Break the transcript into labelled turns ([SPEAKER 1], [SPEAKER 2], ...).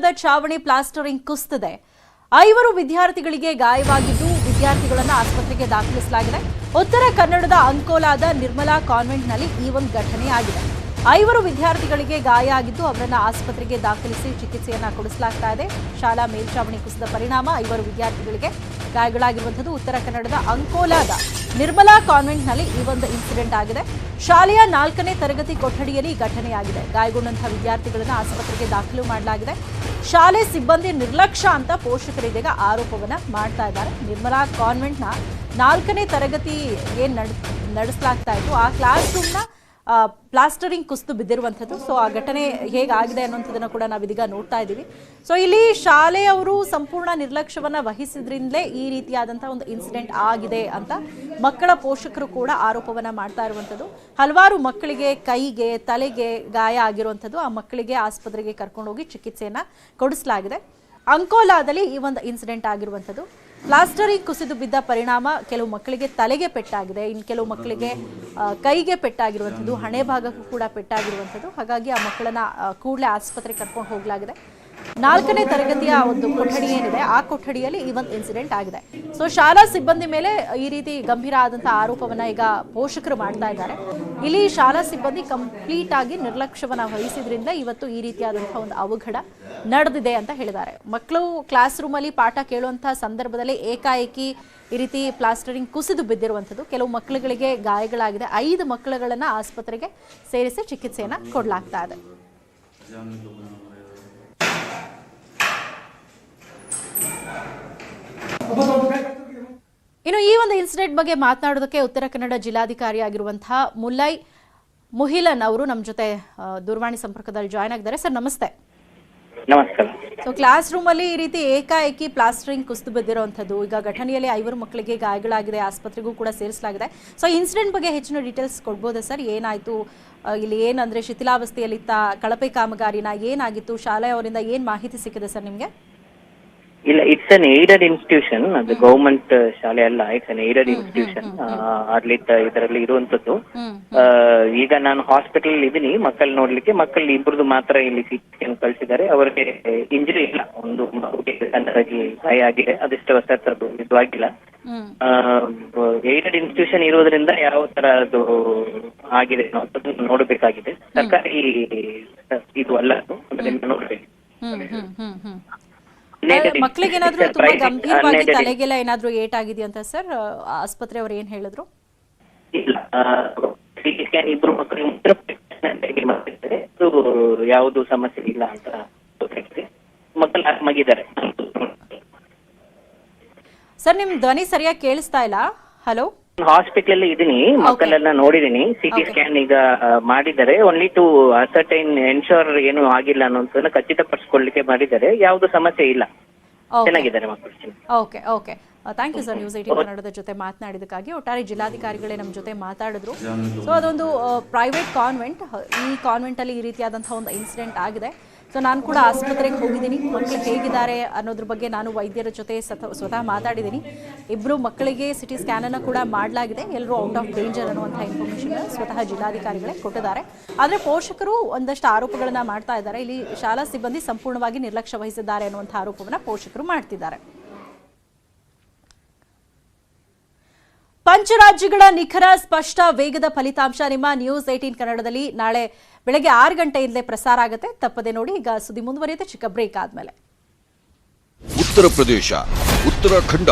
[SPEAKER 1] ಕಟ್ಟಡದ ಛಾವಣಿ ಪ್ಲಾಸ್ಟರಿಂಗ್ ಕುಸಿದಿದೆ. 5 ವಿದ್ಯಾರ್ಥಿಗಳಿಗೆ ಗಾಯವಾಗಿದ್ದು ವಿದ್ಯಾರ್ಥಿಗಳನ್ನು ಆಸ್ಪತ್ರೆಗೆ ದಾಖಲಿಸಲಾಗಿದೆ. ಉತ್ತರ ಕನ್ನಡದ ಅಂಕೋಲಾದ ನಿರ್ಮಲಾ ಕಾನ್ವೆಂಟ್ನಲ್ಲಿ ಈ ಒಂದು ಘಟನೆಯಾಗಿದೆ. 5 ವಿದ್ಯಾರ್ಥಿಗಳಿಗೆ ಗಾಯ ಆಗಿದ್ದು ಅವರನ್ನು ಆಸ್ಪತ್ರೆಗೆ ದಾಖಲಿಸಿ ಚಿಕಿತ್ಸೆಯನ್ನ ಕೊಡಿಸಲಾಗ್ತಾ ಇದೆ. ಶಾಲಾ ಮೇಲ್ಛಾವಣಿ ಕುಸಿದ ಪರಿಣಾಮ 5 ವಿದ್ಯಾರ್ಥಿಗಳಿಗೆ ಗಾಯಗಳಾಗಿರುವಂಥದ್ದು. ಉತ್ತರ ಕನ್ನಡದ ಅಂಕೋಲಾದ ನಿರ್ಮಲಾ ಕಾನ್ವೆಂಟ್ನಲ್ಲಿ ಈ ಒಂದು ಇನ್ಸಿಡೆಂಟ್ ಆಗಿದೆ. ಶಾಲೆಯ 4ನೇ ತರಗತಿ ಕೊಠಡಿಯಲ್ಲಿ ಈ ಘಟನೆಯಾಗಿದೆ. ಗಾಯಗೊಂಡಂತಹ ವಿದ್ಯಾರ್ಥಿಗಳನ್ನು ಆಸ್ಪತ್ರೆಗೆ ದಾಖಲು ಮಾಡಲಾಗಿದೆ. ಶಾಲೆ ಸಿಬ್ಬಂದಿ ನಿರ್ಲಕ್ಷ್ಯ ಅಂತ ಪೋಷಕರು ಇದೀಗ ಆರೋಪವನ್ನ ಮಾಡ್ತಾ ಇದ್ದಾರೆ. ನಿರ್ಮಲಾ ಕಾನ್ವೆಂಟ್ನ 4ನೇ ತರಗತಿ ಏನ್ ನಡೆಸಲಾಗ್ತಾ ಇತ್ತು ಆ ಕ್ಲಾಸ್ ರೂಮ್ನ ಪ್ಲಾಸ್ಟರಿಂಗ್ ಕುಸಿದು ಬಿದ್ದಿರುವಂಥದ್ದು. ಸೊ ಆ ಘಟನೆ ಹೇಗಾಗಿದೆ ಅನ್ನುವಂಥದ್ದನ್ನು ಕೂಡ ನಾವಿದೀಗ ನೋಡ್ತಾ ಇದ್ದೀವಿ. ಸೊ ಇಲ್ಲಿ ಶಾಲೆಯವರು ಸಂಪೂರ್ಣ ನಿರ್ಲಕ್ಷ್ಯವನ್ನ ವಹಿಸಿದ್ರಿಂದಲೇ ಈ ರೀತಿಯಾದಂತಹ ಒಂದು ಇನ್ಸಿಡೆಂಟ್ ಆಗಿದೆ ಅಂತ ಮಕ್ಕಳ ಪೋಷಕರು ಕೂಡ ಆರೋಪವನ್ನ ಮಾಡ್ತಾ ಇರುವಂಥದ್ದು. ಹಲವಾರು ಮಕ್ಕಳಿಗೆ ಕೈಗೆ ತಲೆಗೆ ಗಾಯ ಆಗಿರುವಂಥದ್ದು. ಆ ಮಕ್ಕಳಿಗೆ ಆಸ್ಪತ್ರೆಗೆ ಕರ್ಕೊಂಡೋಗಿ ಚಿಕಿತ್ಸೆಯನ್ನ ಕೊಡಿಸಲಾಗಿದೆ. ಅಂಕೋಲಾದಲ್ಲಿ ಈ ಒಂದು ಇನ್ಸಿಡೆಂಟ್ ಆಗಿರುವಂಥದ್ದು. ಪ್ಲಾಸ್ಟರಿಂಗ್ ಕುಸಿದು ಬಿದ್ದ ಪರಿಣಾಮ ಕೆಲವು ಮಕ್ಕಳಿಗೆ ತಲೆಗೆ ಪೆಟ್ಟಾಗಿದೆ, ಇನ್ನು ಕೆಲವು ಮಕ್ಕಳಿಗೆ ಕೈಗೆ ಪೆಟ್ಟಾಗಿರುವಂಥದ್ದು, ಹಣೆ ಭಾಗಕ್ಕೂ ಕೂಡ ಪೆಟ್ಟಾಗಿರುವಂಥದ್ದು. ಹಾಗಾಗಿ ಆ ಮಕ್ಕಳನ್ನ ಕೂಡಲೇ ಆಸ್ಪತ್ರೆಗೆ ಕರ್ಕೊಂಡು ಹೋಗಲಾಗಿದೆ. 4ನೇ ತರಗತಿಯ ಒಂದು ಕೊಠಡಿ ಏನಿದೆ ಆ ಕೊಠಡಿಯಲ್ಲಿ ಈ ಒಂದು ಇನ್ಸಿಡೆಂಟ್ ಆಗಿದೆ. ಸೊ ಶಾಲಾ ಸಿಬ್ಬಂದಿ ಮೇಲೆ ಈ ರೀತಿ ಗಂಭೀರ ಆದಂತಹ ಆರೋಪವನ್ನ ಈಗ ಪೋಷಕರು ಮಾಡ್ತಾ ಇದ್ದಾರೆ. ಇಲ್ಲಿ ಶಾಲಾ ಸಿಬ್ಬಂದಿ ಕಂಪ್ಲೀಟ್ ಆಗಿ ನಿರ್ಲಕ್ಷ್ಯವನ್ನ ವಹಿಸಿದ್ರಿಂದ ಇವತ್ತು ಈ ರೀತಿಯಾದಂತಹ ಒಂದು ಅವಘಡ ನಡೆದಿದೆ ಅಂತ ಹೇಳಿದ್ದಾರೆ. ಮಕ್ಕಳು ಕ್ಲಾಸ್ ರೂಮ್ ಅಲ್ಲಿ ಪಾಠ ಕೇಳುವಂತಹ ಸಂದರ್ಭದಲ್ಲಿ ಏಕಾಏಕಿ ಈ ರೀತಿ ಪ್ಲಾಸ್ಟರಿಂಗ್ ಕುಸಿದು ಬಿದ್ದಿರುವಂಥದ್ದು. ಕೆಲವು ಮಕ್ಕಳುಗಳಿಗೆ ಗಾಯಗಳಾಗಿದೆ. 5 ಮಕ್ಕಳುಗಳನ್ನ ಆಸ್ಪತ್ರೆಗೆ ಸೇರಿಸಿ ಚಿಕಿತ್ಸೆಯನ್ನ ಕೊಡಲಾಗ್ತಾ ಇದೆ. ಇನ್ನು ಈ ಒಂದು ಇನ್ಸಿಡೆಂಟ್ ಬಗ್ಗೆ ಮಾತನಾಡೋದಕ್ಕೆ ಉತ್ತರ ಕನ್ನಡ ಜಿಲ್ಲಾಧಿಕಾರಿ ಆಗಿರುವಂತಹ ಮುಹಿಲನ್ ಅವರು ನಮ್ಮ ಜೊತೆ ದೂರವಾಣಿ ಸಂಪರ್ಕದಲ್ಲಿ ಜಾಯ್ನ್ ಆಗಿದ್ದಾರೆ. ಸರ್ ನಮಸ್ತೆ.
[SPEAKER 2] ನಮಸ್ಕಾರ.
[SPEAKER 1] ಸೊ ಕ್ಲಾಸ್ ರೂಮ್ ಅಲ್ಲಿ ಈ ರೀತಿ ಏಕಾಏಕಿ ಪ್ಲಾಸ್ಟರಿಂಗ್ ಕುಸಿದು ಬಿದ್ದಿರುವಂಥದ್ದು. ಈಗ ಘಟನೆಯಲ್ಲಿ 5 ಮಕ್ಕಳಿಗೆ ಗಾಯಗಳಾಗಿದೆ, ಆಸ್ಪತ್ರೆಗೂ ಕೂಡ ಸೇರಿಸಲಾಗಿದೆ. ಸೊ ಇನ್ಸಿಡೆಂಟ್ ಬಗ್ಗೆ ಹೆಚ್ಚಿನ ಡೀಟೇಲ್ಸ್ ಕೊಡ್ಬೋದಾ ಸರ್? ಏನಾಯ್ತು ಇಲ್ಲಿ? ಏನಂದ್ರೆ ಶಿಥಿಲಾವಸ್ಥೆಯಲ್ಲಿತ್ತ ಕಳಪೆ ಕಾಮಗಾರಿನ ಏನಾಗಿತ್ತು? ಶಾಲೆಯವರಿಂದ ಏನ್ ಮಾಹಿತಿ ಸಿಕ್ಕಿದೆ ಸರ್ ನಿಮ್ಗೆ?
[SPEAKER 2] ಇಲ್ಲ, ಇಟ್ಸ್ ಅನ್ ಏಡೆಡ್ ಇನ್ಸ್ಟಿಟ್ಯೂಷನ್. ಅದು ಗವರ್ಮೆಂಟ್ ಶಾಲೆ ಅಲ್ಲ, ಇಟ್ಸ್ ಅನ್ ಏಡೆಡ್ ಇನ್ಸ್ಟಿಟ್ಯೂಷನ್. ಆಡಳಿತ ಇದರಲ್ಲಿ ಇರುವಂತದ್ದು. ಈಗ ನಾನು ಹಾಸ್ಪಿಟಲ್ ಇದ್ದೀನಿ ಮಕ್ಕಳು ನೋಡ್ಲಿಕ್ಕೆ. ಮಕ್ಕಳು ಇಬ್ಬರದು ಮಾತ್ರ ಇಲ್ಲಿ ಸಿಟಿಯನ್ನು ಕಳಿಸಿದ್ದಾರೆ. ಅವರಿಗೆ ಇಂಜರಿ ಇಲ್ಲ. ಒಂದು ಮಗುಗೆ ಸಣ್ಣದಾಗಿ ಗಾಯ ಆಗಿದೆ, ಅದೆಷ್ಟು ಇದು ಆಗಿಲ್ಲ. ಏಡೆಡ್ ಇನ್ಸ್ಟಿಟ್ಯೂಷನ್ ಇರೋದ್ರಿಂದ ಯಾವ ತರ ಅದು ಆಗಿದೆ ಅನ್ನೋದನ್ನು ನೋಡಬೇಕಾಗಿದೆ. ಸರ್ಕಾರಿ ಇದು ಅಲ್ಲ, ಅದನ್ನ ನೋಡ್ಬೇಕು.
[SPEAKER 1] ಮಕ್ಕಳಿಗೆ ಏನಾದ್ರು ತುಂಬಾ ಗಂಭೀರವಾಗಿ ತಲೆಗೆಲ್ಲ ಏನಾದ್ರು ಏಟಾಗಿದೆಯಂತ ಸರ್? ಆಸ್ಪತ್ರೆಯವರು ಏನ್ ಹೇಳಿದ್ರು?
[SPEAKER 2] ಇಬ್ರು ಮಕ್ಕಳು ಯಾವುದು ಸಮಸ್ಯೆ ಇಲ್ಲ ಅಂತ ಮಕ್ಕಳು ಆರಾಮಾಗಿದ್ದಾರೆ.
[SPEAKER 1] ಸರ್ ನಿಮ್ ಧ್ವನಿ ಸರಿಯಾಗಿ ಕೇಳಿಸ್ತಾ ಇಲ್ಲ. ಹಲೋ,
[SPEAKER 2] ಹಾಸ್ಪಿಟಲ್ ಇದೀನಿ, ಮಕ್ಕಳೆಲ್ಲ ನೋಡಿದೀನಿ. ಸಿಟಿ ಸ್ಕ್ಯಾನ್ ಈಗ ಮಾಡಿದ್ದಾರೆ. ಓನ್ಲಿ ಟು ಅಸರ್ಟೈನ್ ಎನ್ಶೋರ್ ಏನು ಆಗಿಲ್ಲ ಅನ್ನೋದನ್ನ ಖಚಿತಪಡಿಸ್ಕೊಳ್ಳಿಕ್ಕೆ ಮಾಡಿದ್ದಾರೆ. ಯಾವ್ದು ಸಮಸ್ಯೆ ಇಲ್ಲ, ಚೆನ್ನಾಗಿದ್ದಾರೆ ಮಕ್ಕಳು.
[SPEAKER 1] Okay okay, thank you sir news 18 ಕನ್ನಡದ ಜೊತೆ ಮಾತನಾಡಿದಕ್ಕಾಗಿ. ಒಟ್ಟಾರೆ ಜಿಲ್ಲಾಧಿಕಾರಿಗಳೇ ನಮ್ಮ ಜೊತೆ ಮಾತಾಡಿದ್ರು. ಸೊ ಅದೊಂದು ಪ್ರೈವೇಟ್ ಕಾನ್ವೆಂಟ್. ಈ ಕಾನ್ವೆಂಟ್ ಅಲ್ಲಿ ಈ ರೀತಿಯಾದಂತಹ ಒಂದು ಇನ್ಸಿಡೆಂಟ್ ಆಗಿದೆ. ಸೊ ನಾನು ಕೂಡ ಆಸ್ಪತ್ರೆಗೆ ಹೋಗಿದ್ದೀನಿ. ಮಕ್ಕಳು ಹೇಗಿದ್ದಾರೆ ಅನ್ನೋದ್ರ ಬಗ್ಗೆ ನಾನು ವೈದ್ಯರ ಜೊತೆ ಸ್ವತಃ ಮಾತಾಡಿದ್ದೀನಿ. 2 ಮಕ್ಕಳಿಗೆ ಸಿಟಿ ಸ್ಕ್ಯಾನ್ ಅನ್ನು ಕೂಡ ಮಾಡಲಾಗಿದೆ. ಎಲ್ಲರೂ ಔಟ್ ಆಫ್ ಡೇಂಜರ್ ಅನ್ನುವಂಥ ಇನ್ಫಾರ್ಮೇಶನ್ ಸ್ವತಃ ಜಿಲ್ಲಾಧಿಕಾರಿಗಳೇ ಕೊಟ್ಟಿದ್ದಾರೆ. ಆದರೆ ಪೋಷಕರು ಒಂದಷ್ಟು ಆರೋಪಗಳನ್ನ ಮಾಡ್ತಾ ಇದ್ದಾರೆ. ಇಲ್ಲಿ ಶಾಲಾ ಸಿಬ್ಬಂದಿ ಸಂಪೂರ್ಣವಾಗಿ ನಿರ್ಲಕ್ಷ್ಯ ವಹಿಸಿದ್ದಾರೆ ಅನ್ನುವಂಥ ಆರೋಪವನ್ನ ಪೋಷಕರು ಮಾಡ್ತಿದ್ದಾರೆ. ಪಂಚರಾಜ್ಯಗಳ ನಿಖರ ಸ್ಪಷ್ಟ ವೇಗದ ಫಲಿತಾಂಶ ನಿಮ್ಮ ನ್ಯೂಸ್ 18 ಕನ್ನಡದಲ್ಲಿ ನಾಳೆ ಬೆಳಗ್ಗೆ 6 ಗಂಟೆಯಿಂದಲೇ ಪ್ರಸಾರ ಆಗುತ್ತೆ. ತಪ್ಪದೆ ನೋಡಿ. ಈಗ ಸುದ್ದಿ ಮುಂದುವರಿಯುತ್ತೆ ಚಿಕ್ಕ ಬ್ರೇಕ್ ಆದ್ಮೇಲೆ.
[SPEAKER 3] ಉತ್ತರ ಪ್ರದೇಶ, ಉತ್ತರಾಖಂಡ,